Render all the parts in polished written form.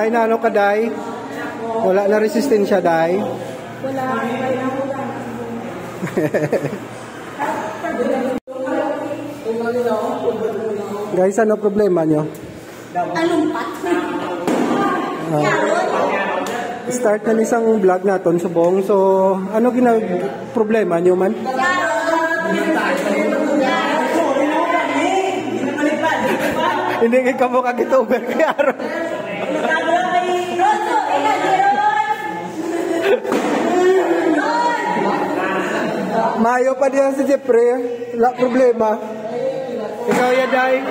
Day na ano ka, Day? Wala na resistensya, Day? Wala. Guys, ano problema nyo? Alumpat. Start na isang vlog naton subong. So, ano problema nyo man? Hindi ka mo kagituber kay Aaron. Mayo pa diyan si Jeffrey. Wala problema. Ikaw ya, Day.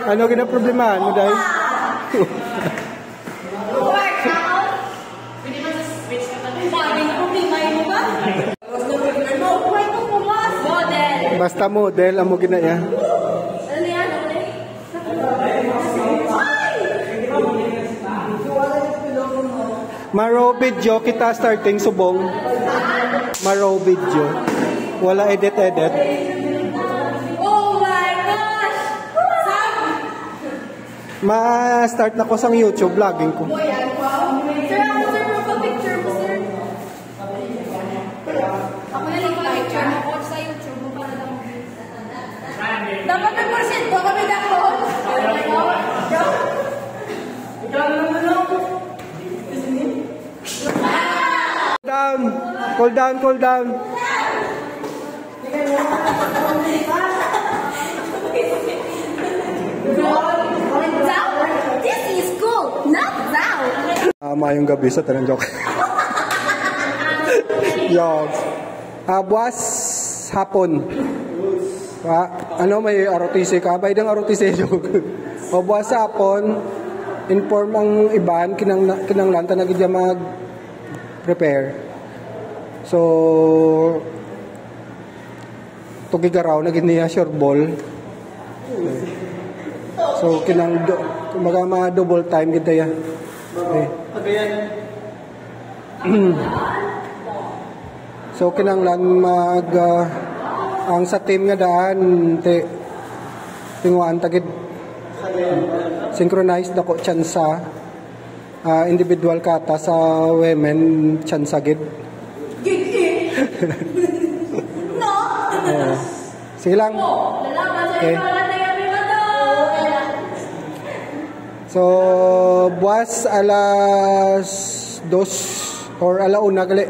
Ano problema mo, Day? Basta model amo ginaya. Maro video kita starting subong. Maro video. Wala edit. Oh my gosh! Ma-start na ko sa YouTube vlogging ko. Sir, ako picture mo, sir. Ako na lang picture mo sa YouTube mo para lang. Dapat nag-percent ko kami dako. Cool down. This is cool, not thou. Mayong gabi sa tanang joke. Yo. Buwas hapon. Ano may ROTC ka? Baydang ROTC joke. Buwas hapon, inform ang iban kinanglanta na gidya mag-prepare. So, tugigaraw na giniya short ball. So, kumbaga mga double time gita ya. Okay. So, kinanglan ang sa team nga daan tinguan tagid synchronized ako tsansa individual kata sa women tsansa gid. No. Sige lang. Okay. So, buwas alas 2 or alauna gali.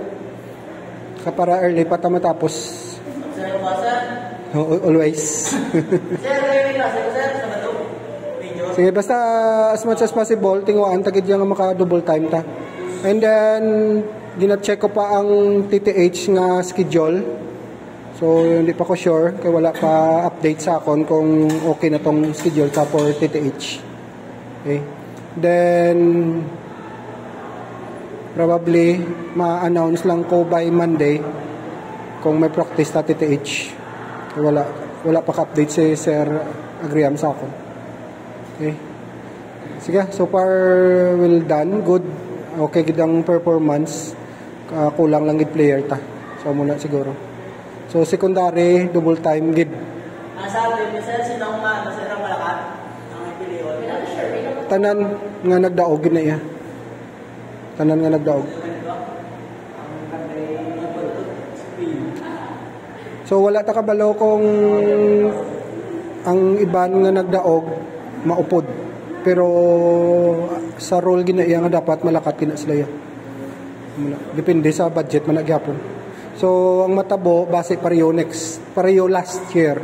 Para early pa matapos. Always. Sige, basta as much as possible, tinguan, tagid yung maka-double time ta. And then, gina-check ko pa ang TTH nga schedule. So, hindi pa ko sure, kaya wala pa update sa akon kung okay na tong schedule ta for TTH. Okay. Then, probably, ma-announce lang ko by Monday kung may practice ta TTH. Wala pa ka-update si Sir Agriam sa akon. Okay. Sige, so far well done. Good. Okay, gidang performance. Kulang lang gid player ta. So muna siguro. So secondary double time gid. Sabi ni sir sinong masira malakat ang ipiliwan. Tanan nga nagdaog gid na iya. Tanan nga nagdaog. So wala ta kabalo kung ang iban nga nagdaog maupod. Pero sa role gina iya nga dapat malakat kina sila ya. Depende sa budget man nagyapon. So ang matabo base pareho last year.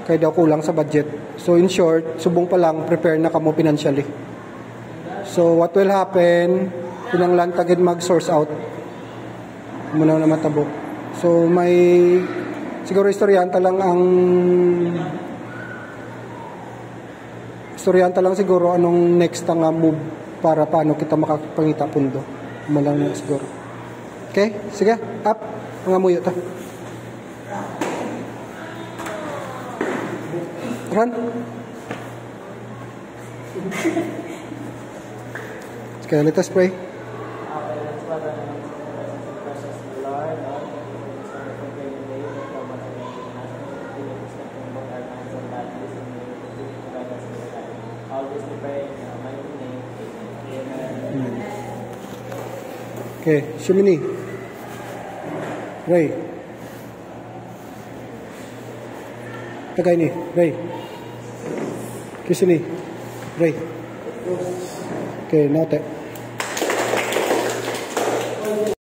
Kaya daw kulang sa budget. So in short, subong pa lang prepare na kamo financially. So what will happen? Pinanglan tagid mag-source out. Muna na matabo. So may siguro istoryanta lang siguro anong next nga move para paano kita makapangita pundo. Malang na siguro. Okay? Sige. Up. Mga muyo ta. Run. Okay, let us pray. Always pray in the mighty name. Amen. Okay, Shimini. Ray. Tagay ni, Ray. Kisini. Ray. Okay, note.